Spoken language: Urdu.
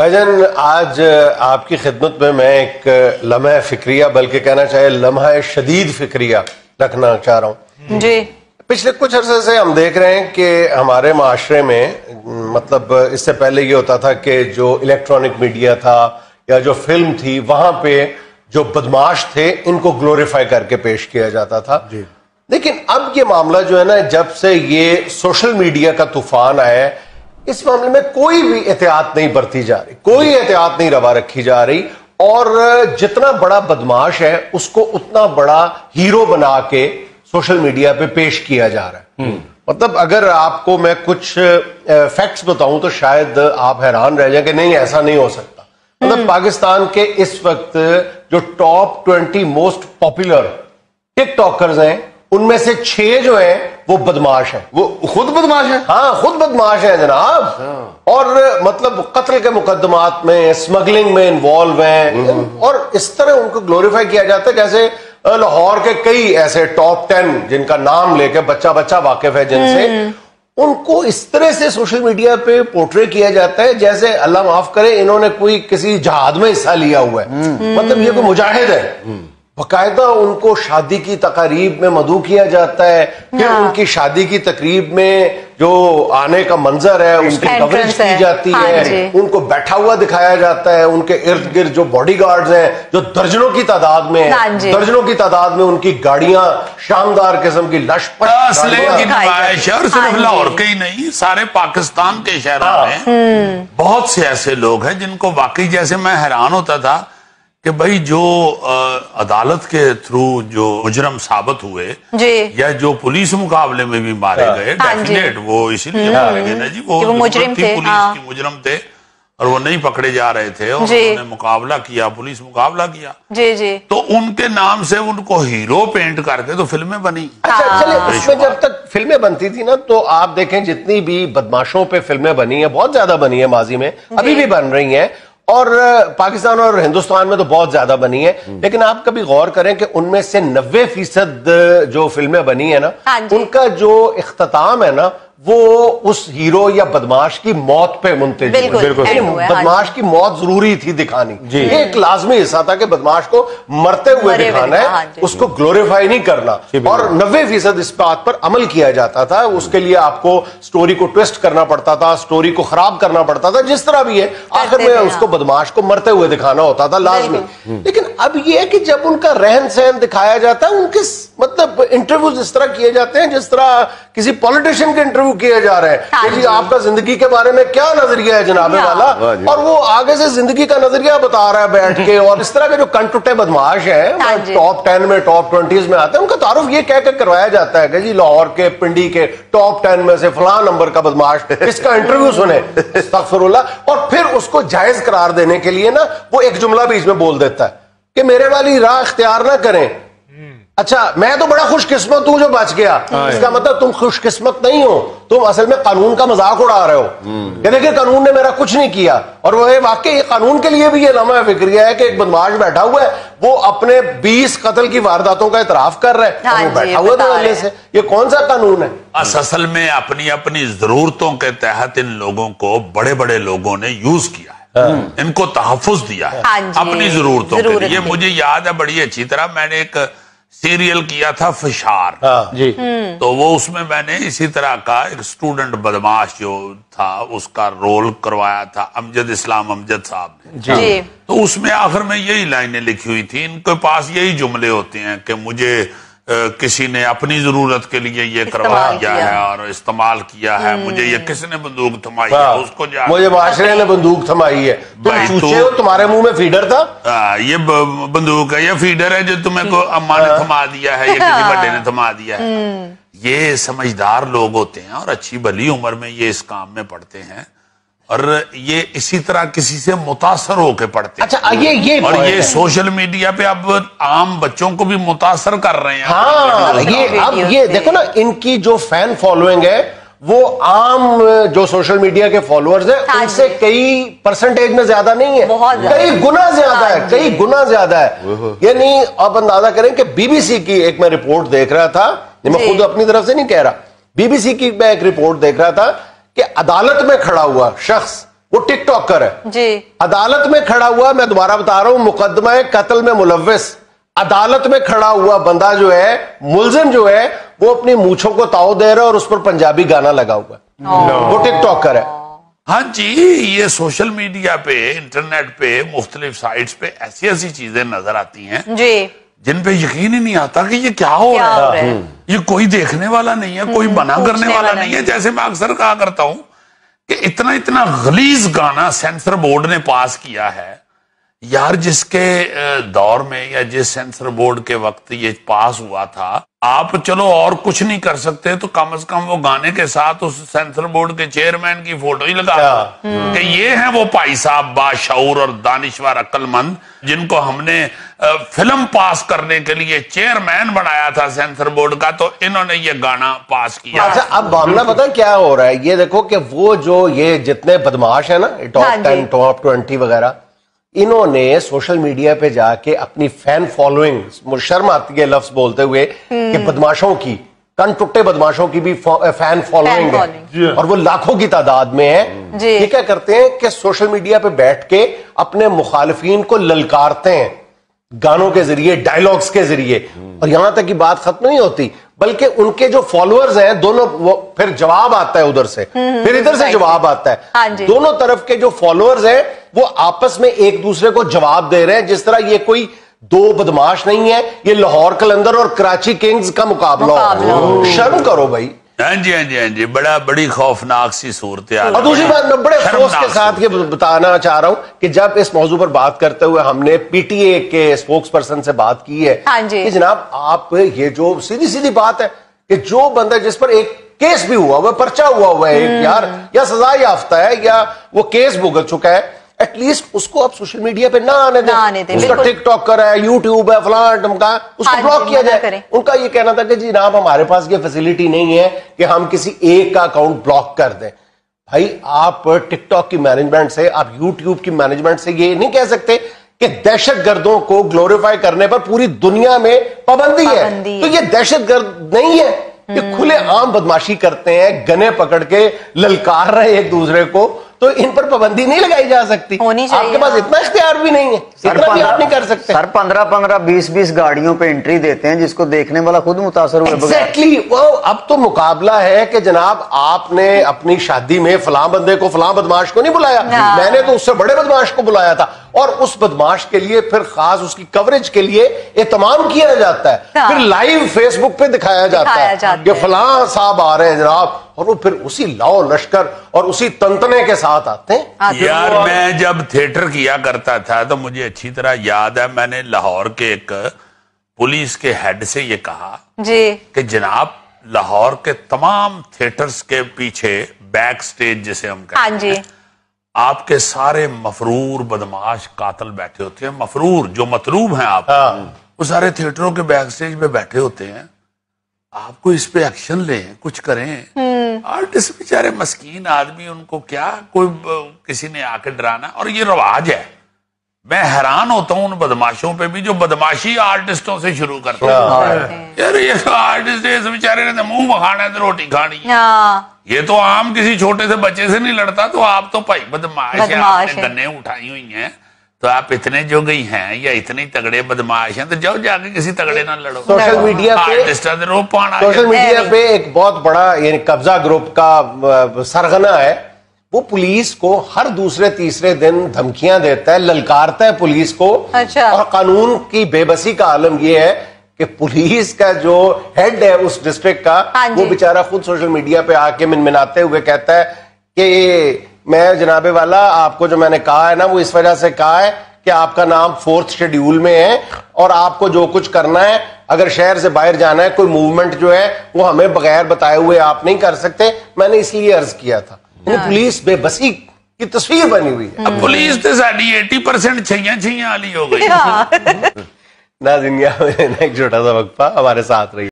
بھائی جان آج آپ کی خدمت میں ایک لمحہ فکریہ بلکہ کہنا چاہے لمحہ شدید فکریہ رکھنا چاہ رہا ہوں جی. پچھلے کچھ عرصے سے ہم دیکھ رہے ہیں کہ ہمارے معاشرے میں مطلب اس سے پہلے یہ ہوتا تھا کہ جو الیکٹرانک میڈیا تھا یا جو فلم تھی وہاں پہ جو بدماش تھے ان کو گلوریفائی کر کے پیش کیا جاتا تھا جی. لیکن اب یہ معاملہ جو ہے نا جب سے یہ سوشل میڈیا کا طوفان آیا ہے اس معاملے میں کوئی بھی احتیاط نہیں برتی جا رہی, کوئی احتیاط نہیں روا رکھی جا رہی, اور جتنا بڑا بدماش ہے اس کو اتنا بڑا ہیرو بنا کے سوشل میڈیا پہ پیش کیا جا رہا ہے. مطلب اگر آپ کو میں کچھ فیکٹس بتاؤں تو شاید آپ حیران رہ جائیں کہ نہیں ایسا نہیں ہو سکتا. مطلب پاکستان کے اس وقت جو ٹاپ 20 موسٹ پاپولر ٹک ٹاکرز ہیں ان میں سے 6 جو ہیں وہ بدماش ہیں. وہ خود بدماش ہیں؟ ہاں خود بدماش ہیں جناب. اور مطلب قتل کے مقدمات میں اسمگلنگ میں انوالو ہیں, اور اس طرح ان کو گلوریفائی کیا جاتا ہے جیسے لاہور کے کئی ایسے ٹاپ 10 جن کا نام لے کے بچہ بچہ واقف ہے جن سے, ان کو اس طرح سے سوشل میڈیا پہ پورٹری کیا جاتا ہے جیسے اللہ معاف کرے انہوں نے کوئی کسی جہاد میں حصہ لیا ہوا ہے. مطلب یہ کوئی مجاہد ہے. باقاعدہ ان کو شادی کی تقاریب میں مدعو کیا جاتا ہے, پھر ان کی شادی کی تقریب میں جو آنے کا منظر ہے اس کی کوریج کی جاتی ہے, ان کو بیٹھا ہوا دکھایا جاتا ہے, ان کے ارد گرد جو باڈی گارڈز ہیں جو درجنوں کی تعداد میں ہیں, درجنوں کی تعداد میں ان کی گاڑیاں شاندار قسم کی لش پش اسلحے کی نمائش ہے, اور صرف لاہور کے ہی نہیں سارے پاکستان کے شہروں میں بہت سے ایسے لوگ ہیں جن کو واقعی جیسے میں حیران ہوتا تھا کہ بھائی جو عدالت کے تھرو جو مجرم ثابت ہوئے یا جو پولیس مقابلے میں بھی مارے گئے ڈیفینیٹ وہ اسی لیے مارے گئے نا جی, وہ مجرم تھے, پولیس کی مجرم تھے اور وہ نہیں پکڑے جا رہے تھے اور انہوں نے مقابلہ کیا, پولیس مقابلہ کیا تو ان کے نام سے ان کو ہیرو پینٹ کر کے تو فلمیں بنی. اچھا چلے اس میں جب تک فلمیں بنتی تھی نا تو آپ دیکھیں جتنی بھی بدماشوں پہ فلمیں بنی ہیں بہت زیادہ بنی ہیں ماضی میں, ابھی بھی بن رہی ہیں, اور پاکستان اور ہندوستان میں تو بہت زیادہ بنی ہے. لیکن آپ کبھی غور کریں کہ ان میں سے 90% جو فلمیں بنی ہیں نا ان کا جو اختتام ہے نا وہ اس ہیرو یا بدماش کی موت پہ منتج ہے. بدماش کی موت ضروری تھی دکھانی, یہ ایک لازمی حصہ تھا کہ بدماش کو مرتے ہوئے دکھانا ہے, اس کو گلوریفائی نہیں کرنا. اور 90% اس بات پر عمل کیا جاتا تھا. اس کے لیے آپ کو سٹوری کو ٹویسٹ کرنا پڑتا تھا, سٹوری کو خراب کرنا پڑتا تھا, جس طرح بھی ہے آخر میں اس کو بدماش کو مرتے ہوئے دکھانا ہوتا تھا لازمی. لیکن اب یہ ہے کہ جب ان کا رہن سہن دکھایا جاتا ہے, ان کے مطلب انٹرویوز اس طرح کیے جاتے ہیں جس طرح کسی پولیٹیشین کے انٹرویو کیے جا رہے ہیں کہ جی آپ کا زندگی کے بارے میں کیا نظریہ ہے جناب والا, اور وہ آگے سے زندگی کا نظریہ بتا رہا ہے بیٹھ کے. اور اس طرح کے جو کنٹوٹے بدماش ہیں ٹاپ 10 میں ٹاپ 20 میں آتے ہیں, ان کا تعارف یہ کہہ کے کروایا جاتا ہے کہ جی لاہور کے پنڈی کے ٹاپ 10 میں سے فلاں نمبر کا بدماش, اس کا انٹرویو سنیں استغفر اللہ. اور پھر اس کو جائز قرار دینے کے لیے نا وہ ایک جملہ بیچ میں بول دیتا ہے کہ میرے والی راہ اختیار نہ کریں. اچھا میں تو بڑا خوش قسمت ہوں جو بچ گیا, اس کا مطلب تم خوش قسمت نہیں ہو, تم اصل میں قانون کا مذاق اڑا رہے ہو کہ دیکھیں قانون نے میرا کچھ نہیں کیا. اور وہ واقعی قانون کے لیے بھی یہ لمحہ فکریہ ہے کہ ایک بدماش بیٹھا ہوا ہے وہ اپنے 20 قتل کی وارداتوں کا اعتراف کر رہا ہے اور وہ بیٹھا ہوا دھڑلے سے. یہ کون سا قانون ہے؟ اصل میں اپنی اپنی ضرورتوں کے تحت ان لوگوں کو بڑے بڑے لوگوں نے یوز کیا ہے, ان کو تحفظ دیا ہے اپنی ضرورتوں کے لیے. مجھے یاد ہے بڑی اچھی طرح میں نے ایک سیریل کیا تھا فشار, تو وہ اس میں نے اسی طرح کا ایک اسٹوڈنٹ بدماش جو تھا اس کا رول کروایا تھا امجد اسلام امجد صاحب نے. تو اس میں آخر میں یہی لائنیں لکھی ہوئی تھی, ان کے پاس یہی جملے ہوتے ہیں کہ مجھے کسی نے اپنی ضرورت کے لیے یہ کروا دیا ہے اور استعمال کیا ہے, مجھے یہ کس نے بندوق تھمائی ہے, اس کو مجھے معاشرے نے بندوق تھمائی ہے, تمہارے منہ میں فیڈر تھا, یہ بندوق ہے, یہ فیڈر ہے جو تمہیں کو اماں نے تھما دیا ہے, یہ کسی بڑے نے تھما دیا ہے. یہ سمجھدار لوگ ہوتے ہیں اور اچھی بھلی عمر میں یہ اس کام میں پڑتے ہیں, اور یہ اسی طرح کسی سے متاثر ہو کے پڑھتے ہیں. اچھا اور یہ سوشل میڈیا پہ اب عام بچوں کو بھی متاثر کر رہے ہیں. ہاں اب یہ دیکھو نا ان کی جو فین فالوئنگ ہے وہ عام جو سوشل میڈیا کے فالوورز ہیں ان سے کئی پرسنٹیج میں زیادہ نہیں ہے, کئی گنا زیادہ ہے, کئی گنا زیادہ ہے. یعنی آپ اندازہ کریں کہ بی بی سی کی ایک میں رپورٹ دیکھ رہا تھا, میں خود اپنی طرف سے نہیں کہہ رہا, بی بی سی کی میں ایک رپورٹ دیکھ رہا تھا کہ عدالت میں کھڑا ہوا شخص وہ ٹک ٹاکر ہے جی, عدالت میں کھڑا ہوا, میں دوبارہ بتا رہا ہوں, مقدمہ قتل میں ملوث, عدالت میں کھڑا ہوا بندہ جو ہے, ملزم جو ہے, وہ اپنی مونچھوں کو تاؤ دے رہا ہے اور اس پر پنجابی گانا لگا ہوا ہے, وہ ٹک ٹاکر ہے. ہاں جی, یہ سوشل میڈیا پہ, انٹرنیٹ پہ, مختلف سائٹس پہ ایسی ایسی چیزیں نظر آتی ہیں جی, جن پہ یقین ہی نہیں آتا کہ یہ کیا ہو رہا ہے. یہ کوئی دیکھنے والا نہیں ہے, کوئی منع کرنے والا نہیں ہے. جیسے میں اکثر کہا کرتا ہوں کہ اتنا غلیظ گانا سینسر بورڈ نے پاس کیا ہے یار, جس کے دور میں یا جس سینسر بورڈ کے وقت یہ پاس ہوا تھا, آپ چلو اور کچھ نہیں کر سکتے تو کم از کم وہ گانے کے ساتھ اس سینسر بورڈ کے چیئرمین کی فوٹو ہی لگا کہ یہ ہیں وہ بھائی صاحب باشعور اور دانشور عقل مند جن کو ہم نے فلم پاس کرنے کے لیے چیئرمین بنایا تھا سینسر بورڈ کا, تو انہوں نے یہ گانا پاس کیا. اچھا, اب معاملہ پتہ کیا ہو رہا ہے, یہ دیکھو کہ وہ جو یہ جتنے بدماش ہیں نا, ٹاپ 10 ٹاپ 20 وغیرہ, انہوں نے سوشل میڈیا پہ جا کے اپنی فین فالوئنگ, شرم آتی ہے لفظ بولتے ہوئے کہ بدماشوں کی, کن ٹٹے بدماشوں کی بھی فین فالوئنگ ہے اور وہ لاکھوں کی تعداد میں ہے. یہ کیا کرتے ہیں کہ سوشل میڈیا پہ بیٹھ کے اپنے مخالفین کو للکارتے ہیں گانوں کے ذریعے, ڈائیلاگز کے ذریعے, اور یہاں تک کی بات ختم نہیں ہوتی بلکہ ان کے جو فالوورز ہیں دونوں, وہ پھر جواب آتا ہے ادھر سے, پھر ادھر سے جواب آتا ہے, دونوں طرف کے جو فالوورز ہیں وہ آپس میں ایک دوسرے کو جواب دے رہے ہیں جس طرح یہ کوئی دو بدماش نہیں ہے, یہ لاہور قلندر اور کراچی کنگز کا مقابلہ ہو. شرم کرو بھائی. ہاں جی, ہاں جی, ہاں جی, بڑی خوفناک سی صورتحال. اور دوسری بات میں بڑے افسوس کے ساتھ یہ بتانا چاہ رہا ہوں کہ جب اس موضوع پر بات کرتے ہوئے ہم نے پی ٹی اے کے اسپوکس پرسن سے بات کی ہے کہ جناب آپ, یہ جو سیدھی بات ہے کہ جو بندہ جس پر ایک کیس بھی ہوا ہوا, پرچہ ہوا ہے یار, یا سزا یافتہ ہے یا وہ کیس بھگت چکا ہے, ایٹ لیسٹ اس کو آپ سوشل میڈیا پہ نہ آنے دیں. اس کا ٹک ٹاک ہے, یوٹیوب ہے, فلاں ٹمکا, اس کو بلاک کیا جائے. ان کا یہ کہنا تھا کہ جناب ہمارے پاس یہ فیسلٹی نہیں ہے کہ ہم کسی ایک کا اکاؤنٹ بلاک کر دیں. بھائی آپ ٹک ٹاک کی مینجمنٹ سے, آپ یوٹیوب کی مینجمنٹ سے یہ نہیں کہہ سکتے کہ دہشت گردوں کو گلوریفائی کرنے پر پوری دنیا میں پابندی ہے. تو یہ دہشت گرد نہیں ہے, یہ کھلے عام بدماشی کرتے ہیں, گنے پکڑ کے للکار رہے ایک دوسرے کو, تو ان پر پابندی نہیں لگائی جا سکتی. آپ کے پاس اتنا اختیار بھی نہیں ہے, اتنا بھی آپ نہیں کر سکتے. سر 15-20 گاڑیوں پہ انٹری دیتے ہیں جس کو دیکھنے والا خود متاثر ہوئے. ایگزیکٹلی, وہ اب تو مقابلہ ہے کہ جناب آپ نے اپنی شادی میں فلاں بندے کو, فلاں بدماش کو نہیں بلایا, میں نے تو اس سے بڑے بدماش کو بلایا تھا, اور اس بدماش کے لیے پھر خاص اس کی کوریج کے لیے اہتمام کیا جاتا ہے, پھر لائیو فیس بک پہ دکھایا جاتا ہے کہ فلاں صاحب آ رہے ہیں جناب, اور وہ پھر اسی لاؤ لشکر اور اسی تنتنے کے ساتھ آتے ہیں. یار میں جب تھیٹر کیا کرتا تھا تو مجھے اچھی طرح یاد ہے, میں نے لاہور کے ایک پولیس کے ہیڈ سے یہ کہا کہ جناب لاہور کے تمام تھیٹرز کے پیچھے بیک سٹیج جسے ہم کہتے ہیں, آپ کے سارے مفرور بدماش قاتل بیٹھے ہوتے ہیں. مفرور جو مطلوب ہیں آپ, وہ سارے تھیٹروں کے بیک سٹیج پہ بیٹھے ہوتے ہیں. آپ کو اس پہ ایکشن لیں, کچھ کریں. آرٹسٹ بیچارے مسکین آدمی, ان کو کیا کوئی کسی نے آ کے ڈرانا, اور یہ رواج ہے. میں حیران ہوتا ہوں ان بدماشوں پہ بھی جو بدماشی آرٹسٹوں سے شروع کرتے ہیں. یار یہ آرٹسٹ اس بیچارے نے منہ بکھانا ہے تو روٹی کھانی, یہ تو عام کسی چھوٹے سے بچے سے نہیں لڑتا. تو آپ تو بھائی بدماش ہیں, آپ نے گنیں اٹھائی ہوئی ہیں, تو آپ اتنے جو گئی ہیں یا اتنے تگڑے بدماش ہیں, تو جاؤ جا کے کسی تگڑے نہ لڑو. سوشل میڈیا پہ ایک بہت بڑا یعنی قبضہ گروپ کا سرغنہ ہے, وہ پولیس کو ہر دوسرے تیسرے دن دھمکیاں دیتا ہے, للکارتا ہے پولیس کو. اور قانون کی بے بسی کا عالم یہ ہے کہ پولیس کا جو ہیڈ ہے اس ڈسٹرکٹ کا, وہ بیچارہ خود سوشل میڈیا پہ آ کے منمناتے ہوئے کہتا ہے کہ میں جناب والا آپ کو جو میں نے کہا ہے نا, وہ اس وجہ سے کہا ہے کہ آپ کا نام 4th شیڈیول میں ہے, اور آپ کو جو کچھ کرنا ہے, اگر شہر سے باہر جانا ہے, کوئی موومنٹ جو ہے وہ ہمیں بغیر بتائے ہوئے آپ نہیں کر سکتے. میں نے اس لیے عرض کیا تھا. پولیس بے بسی کی تصویر بنی ہوئی ہے. اب پولیس تو ساڑھی 80% چھیاں والی ہو گئی. ناظرین ایک چھوٹا سا وقفہ, ہمارے ساتھ رہی.